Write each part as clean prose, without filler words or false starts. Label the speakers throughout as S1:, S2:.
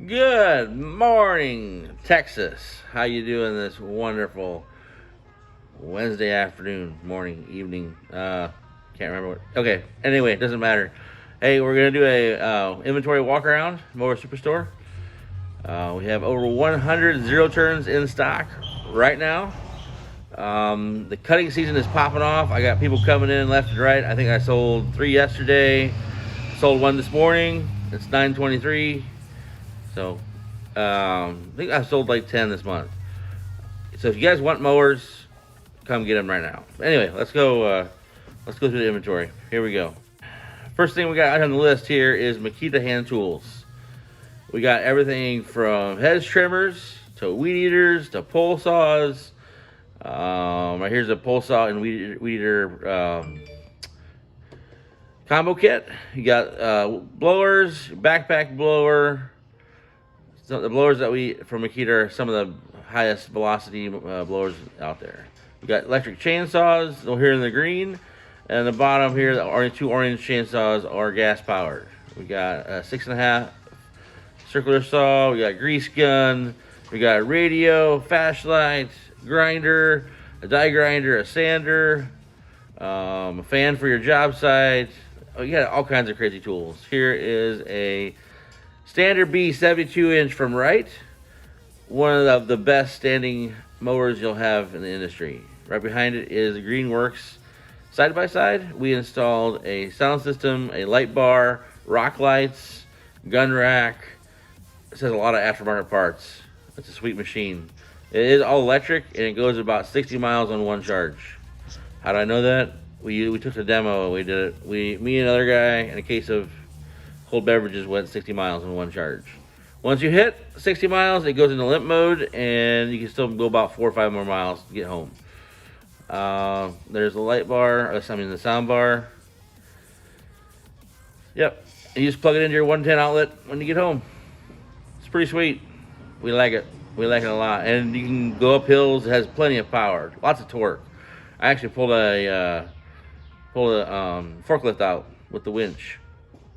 S1: Good morning, Texas. How you doing this wonderful Wednesday afternoon, morning, evening? Can't remember what. Okay, anyway, it doesn't matter. Hey, we're gonna do a inventory walk around Mower Superstore. We have over 100 zero turns in stock right now. The cutting season is popping off. I got people coming in left and right. I think I sold 3 yesterday. Sold 1 this morning. It's 9:23. So, I think I've sold like 10 this month. So if you guys want mowers, come get them right now. Anyway, let's go through the inventory. Here we go. First thing we got on the list here is Makita hand tools. We got everything from hedge trimmers to weed eaters to pole saws. Right here's a pole saw and weed eater combo kit. You got blowers, backpack blower. So the blowers that we from Makita are some of the highest velocity blowers out there. We got electric chainsaws here in the green, and the bottom here, the two orange chainsaws are gas powered. We got a 6.5 circular saw. We got grease gun. We got a radio, flashlight, grinder, a die grinder, a sander, a fan for your job site. Oh, you got all kinds of crazy tools. Here is a Standard B 72-inch from Wright, one of the best standing mowers you'll have in the industry. Right behind it is Greenworks side by side. We installed a sound system, a light bar, rock lights, gun rack. It has a lot of aftermarket parts. It's a sweet machine. It is all electric and it goes about 60 miles on one charge. How do I know that? We took the demo. We did it. Me and another guy and a case of cold beverages went 60 miles in one charge. Once you hit 60 miles, it goes into limp mode, and you can still go about 4 or 5 more miles to get home. There's the light bar, the sound bar. Yep, you just plug it into your 110 outlet when you get home. It's pretty sweet. We like it. We like it a lot, and you can go up hills. It has plenty of power, lots of torque. I actually pulled a forklift out with the winch.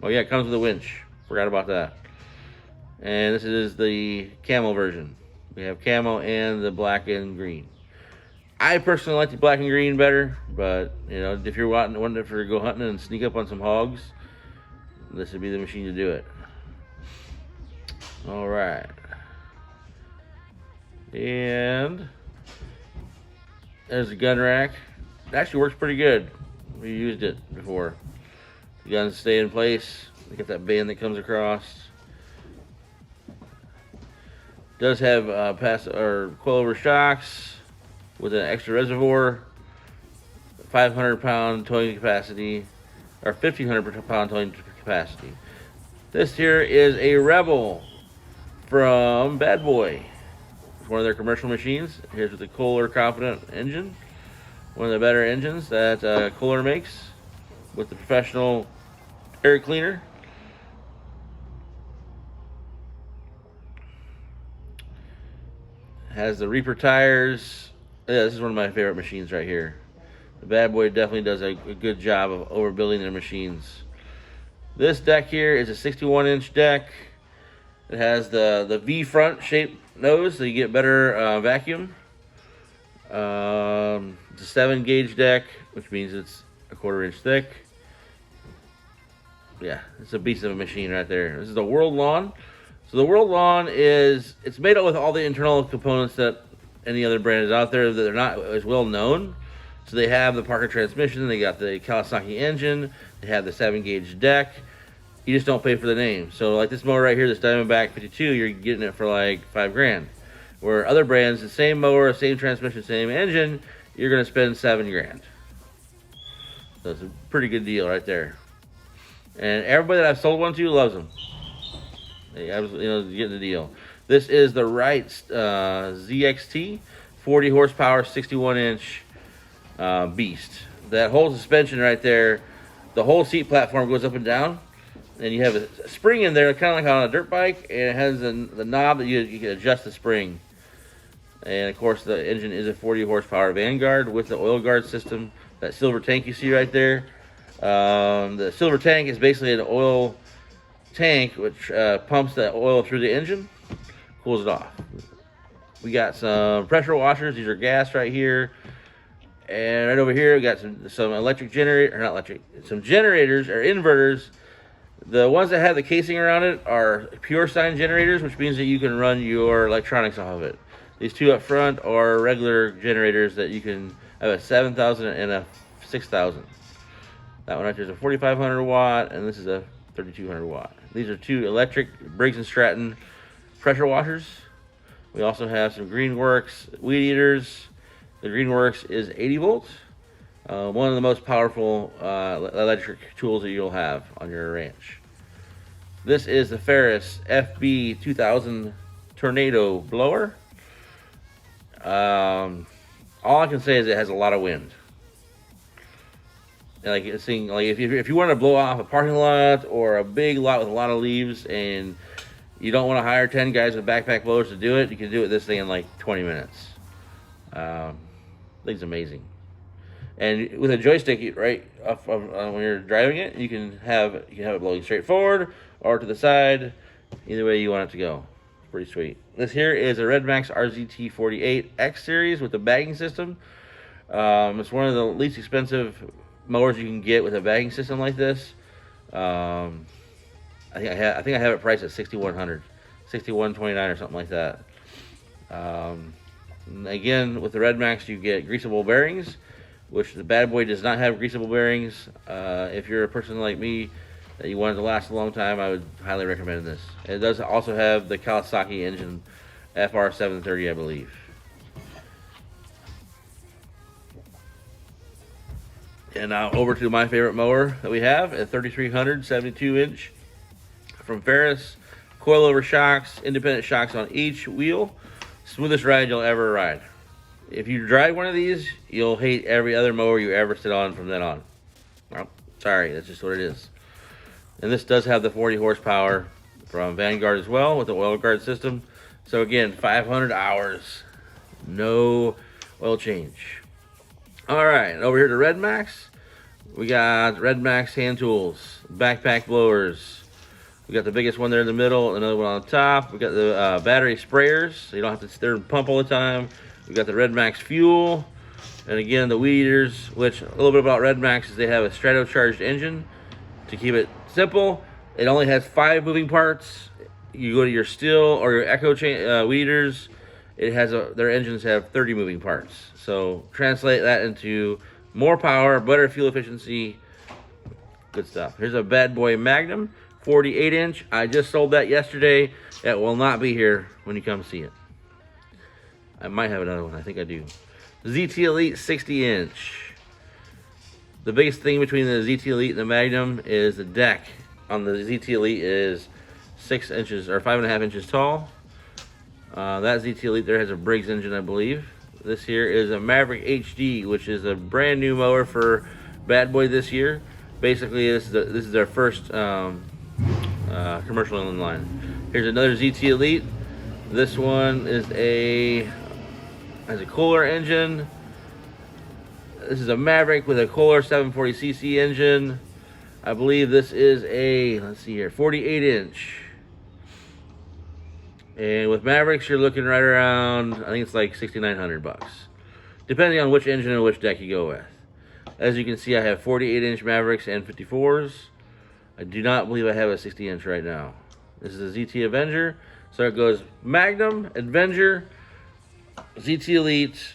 S1: Oh yeah, it comes with a winch. Forgot about that. And this is the camo version. We have camo and the black and green. I personally like the black and green better, but you know, if you're wanting to go hunting and sneak up on some hogs, this would be the machine to do it. All right. And there's the gun rack. It actually works pretty good. We used it before. The guns stay in place. You got that band that comes across. Does have coilover shocks with an extra reservoir, 500-pound towing capacity, or 1,500-pound towing capacity. This here is a Rebel from Bad Boy. It's one of their commercial machines. Here's with the Kohler Confident engine, one of the better engines that Kohler makes, with the professional air cleaner. Has the Reaper tires. Yeah, this is one of my favorite machines right here. The Bad Boy definitely does a good job of overbuilding their machines. This deck here is a 61-inch deck. It has the V front shaped nose, so you get better vacuum. It's a 7-gauge deck, which means it's a 1/4 inch thick. Yeah, it's a beast of a machine right there. This is the World Lawn. So the World Lawn it's made up with all the internal components that any other brand is out there that they're not as well known. So they have the Parker transmission, they got the Kawasaki engine, they have the 7-gauge deck. You just don't pay for the name. So like this mower right here, this Diamondback 52, you're getting it for like $5,000. Where other brands, the same mower, same transmission, same engine, you're gonna spend $7,000. So it's a pretty good deal right there. And everybody that I've sold one to loves them. They absolutely, getting the deal. This is the Wright ZXT, 40 horsepower, 61-inch beast. That whole suspension right there, the whole seat platform goes up and down, and you have a spring in there, kind of like on a dirt bike, and it has the knob that you can adjust the spring. And of course, the engine is a 40 horsepower Vanguard with the oil guard system. That silver tank you see right there. The silver tank is basically an oil tank, which pumps the oil through the engine, cools it off. We got some pressure washers. These are gas right here. And right over here, we got some electric generator, or not electric, some generators or inverters. The ones that have the casing around it are pure sine generators, which means that you can run your electronics off of it. These two up front are regular generators that you can have a 7,000 and a 6,000. That one right there is a 4,500 watt, and this is a 3,200 watt. These are two electric Briggs & Stratton pressure washers. We also have some Greenworks weed eaters. The Greenworks is 80 volts. One of the most powerful electric tools that you'll have on your ranch. This is the Ferris FB 2000 Tornado blower. All I can say is it has a lot of wind. And like it's saying, like if you want to blow off a parking lot or a big lot with a lot of leaves, and you don't want to hire 10 guys with backpack blowers to do it, you can do it this thing in like 20 minutes. Thing's amazing. And with a joystick, right, when you're driving it, you can have it blowing straight forward or to the side, either way you want it to go. It's pretty sweet. This here is a Redmax RZT48 X series with a bagging system. It's one of the least expensive mowers you can get with a bagging system like this. I think I have it priced at $6,100, $6,129 or something like that. Again, with the Redmax, you get greasable bearings, which the Bad Boy does not have greasable bearings. If you're a person like me that you want it to last a long time, I would highly recommend this. It does also have the Kawasaki engine, FR730, I believe. And now over to my favorite mower that we have, a 3300 72-inch from Ferris. Coilover shocks, independent shocks on each wheel. Smoothest ride you'll ever ride. If you drive one of these, you'll hate every other mower you ever sit on from then on. Well, sorry, that's just what it is. And this does have the 40 horsepower from Vanguard as well with the oil guard system. So again, 500 hours, no oil change. All right, over here to Redmax. We got Redmax hand tools, backpack blowers. We got the biggest one there in the middle, another one on the top. We got the battery sprayers, so you don't have to sit there and pump all the time. We got the Redmax fuel, and again the weed eaters. Which a little bit about Redmax is they have a strato-charged engine. To keep it simple, it only has 5 moving parts. You go to your Stihl or your Echo weed eaters, it has their engines have 30 moving parts. So translate that into more power, better fuel efficiency, good stuff. Here's a Bad Boy Magnum 48-inch. I just sold that yesterday. It will not be here when you come see it. I might have another one. I think I do. ZT Elite 60-inch. The biggest thing between the ZT Elite and the Magnum is the deck on the ZT Elite is 6 inches or 5.5 inches tall. That ZT Elite there has a Briggs engine, I believe. This here is a Maverick HD, which is a brand new mower for Bad Boy this year. Basically, this is their first commercial in line. Here's another ZT Elite. This one has a Kohler engine. This is a Maverick with a Kohler 740cc engine. I believe this is a, let's see here, 48-inch. And with Mavericks, you're looking right around, I think it's like $6,900, depending on which engine and which deck you go with. As you can see, I have 48-inch Mavericks and 54s. I do not believe I have a 60-inch right now. This is a ZT Avenger. So it goes Magnum, Avenger, ZT Elite,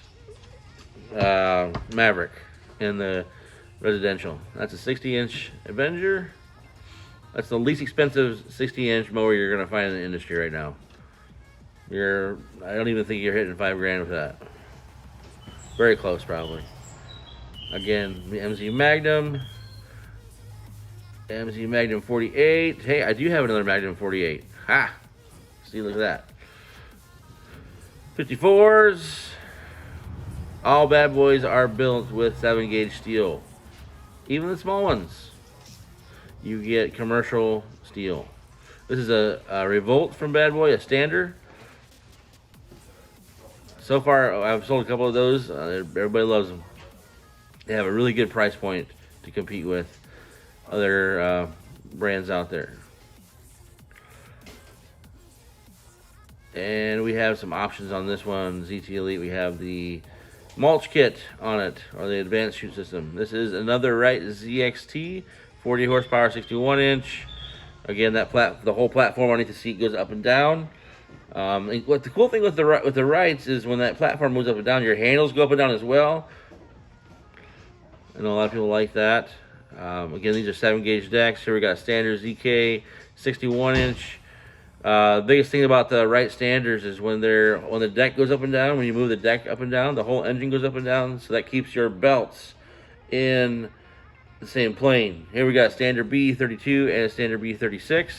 S1: Maverick in the residential. That's a 60-inch Avenger. That's the least expensive 60-inch mower you're going to find in the industry right now. I don't even think you're hitting $5,000 with that. Very close, probably. Again, the MZ Magnum 48. Hey, I do have another Magnum 48. Ha! See, look at that. 54s. All Bad Boys are built with 7-gauge steel. Even the small ones. You get commercial steel. This is a Revolt from Bad Boy, a standard. So far, I've sold a couple of those. Everybody loves them. They have a really good price point to compete with other brands out there. And we have some options on this one, ZT Elite. We have the mulch kit on it, or the advanced chute system. This is another Wright ZXT, 40 horsepower, 61 inch. Again, the whole platform underneath the seat goes up and down. And what the cool thing with the Wrights is when that platform moves up and down, your handles go up and down as well. I know a lot of people like that. Again, these are 7-gauge decks. Here we got standard ZK, 61 inch. Biggest thing about the Wright standards is when the deck goes up and down, when you move the deck up and down, the whole engine goes up and down, so that keeps your belts in the same plane. Here we got standard B32 and a standard B36.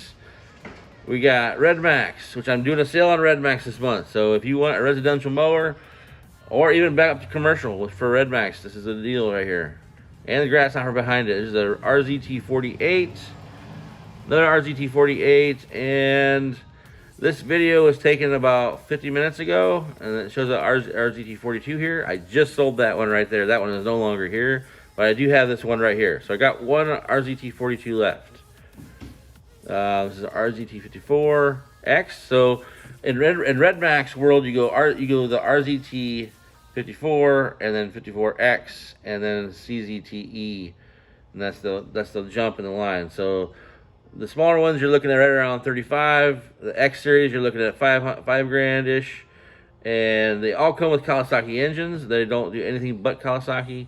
S1: We got Red Max, which I'm doing a sale on Red Max this month. So if you want a residential mower or even back up to commercial for Red Max, this is a deal right here. And the Grasshopper behind it. This is a RZT48. Another RZT48, and this video was taken about 50 minutes ago, and it shows the RZT42 here. I just sold that one right there. That one is no longer here, but I do have this one right here. So I got one RZT42 left. This is RZT54X. So in Red Max world, you go the RZT54 and then 54X and then CZTE, and that's the jump in the line. So the smaller ones you're looking at right around 35. The X series you're looking at $5 grand ish, and they all come with Kawasaki engines. They don't do anything but Kawasaki.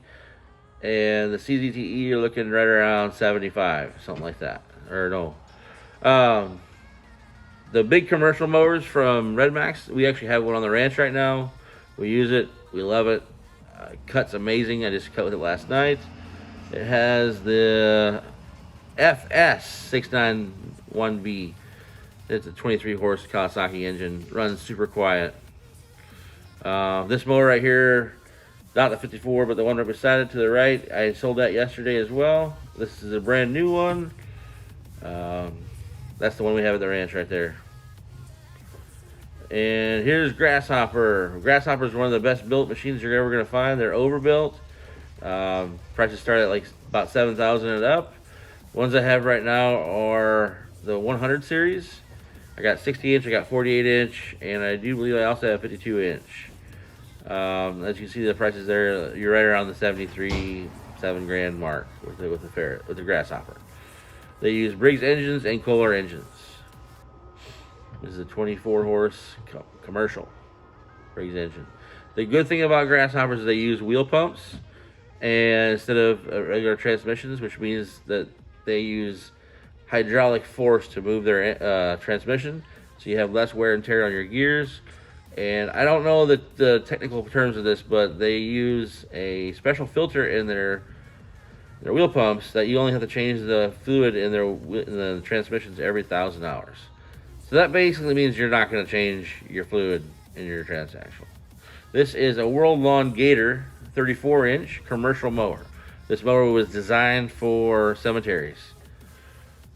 S1: And the CZTE you're looking right around 75, something like that. Or no, the big commercial mowers from Red Max. We actually have one on the ranch right now. We use it. We love it. Cut's amazing. I just cut with it last night. It has the FS691B. It's a 23 horse Kawasaki engine. Runs super quiet. This mower right here, not the 54, but the one right beside it to the right, I sold that yesterday as well. This is a brand new one. That's the one we have at the ranch right there. And here's Grasshopper. Grasshopper is one of the best built machines you're ever going to find. They're overbuilt. Prices start at like about $7,000 and up. Ones I have right now are the 100 series. I got 60 inch, I got 48 inch, and I do believe I also have 52 inch. As you can see, the prices there, you're right around the 73, $7 grand mark with the Ferris, with the Grasshopper. They use Briggs engines and Kohler engines. This is a 24 horse commercial Briggs engine. The good thing about Grasshoppers is they use wheel pumps and instead of regular transmissions, which means that they use hydraulic force to move their transmission, so you have less wear and tear on your gears. And I don't know the technical terms of this, but they use a special filter in their wheel pumps that you only have to change the fluid in the transmissions every 1,000 hours. So that basically means you're not going to change your fluid in your transaxle. This is a World Lawn Gator 34 inch commercial mower. This mower was designed for cemeteries.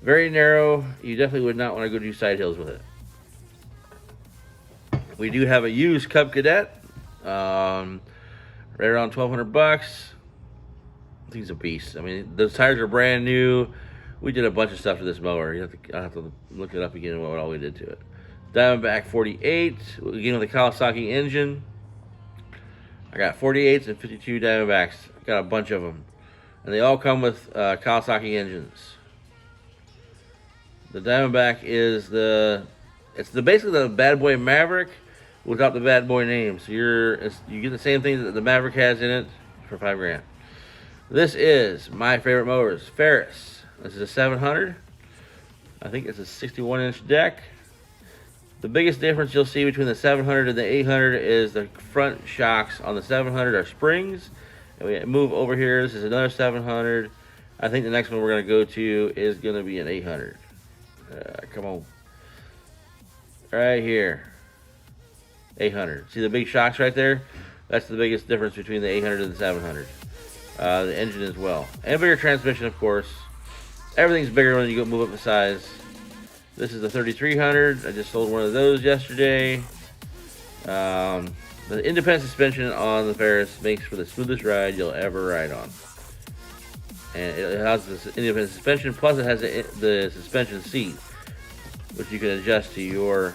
S1: Very narrow. You definitely would not want to go do side hills with it. We do have a used Cub Cadet, right around $1,200. I think it's a beast. I mean, those tires are brand new. We did a bunch of stuff to this mower. I'll have to look it up again what all we did to it. Diamondback 48, again with the Kawasaki engine. I got 48s and 52 Diamondbacks. I got a bunch of them. And they all come with Kawasaki engines. The Diamondback is basically the bad boy Maverick without the bad boy name. So you get the same thing that the Maverick has in it for $5 grand. This is my favorite mowers, Ferris. This is a 700. I think it's a 61 inch deck. The biggest difference you'll see between the 700 and the 800 is the front shocks on the 700 are springs. And we move over here. This is another 700. I think the next one we're going to go to is going to be an 800. Come on. Right here. 800. See the big shocks right there? That's the biggest difference between the 800 and the 700. The engine as well. And bigger transmission, of course. Everything's bigger when you go move up the size. This is the 3300. I just sold one of those yesterday. The independent suspension on the Ferris makes for the smoothest ride you'll ever ride on. And it has this independent suspension, plus it has the suspension seat, which you can adjust to your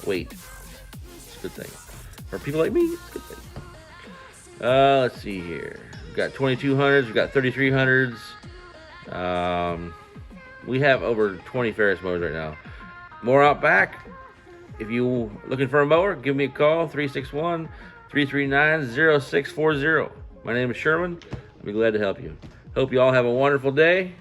S1: weight. It's a good thing. For people like me, it's a good thing. Let's see here. We've got 2200s, we've got 3300s. We have over 20 Ferris mowers right now. More out back. If you looking for a mower, give me a call, 361-339-0640. My name is Sherman. I'll be glad to help you. Hope you all have a wonderful day.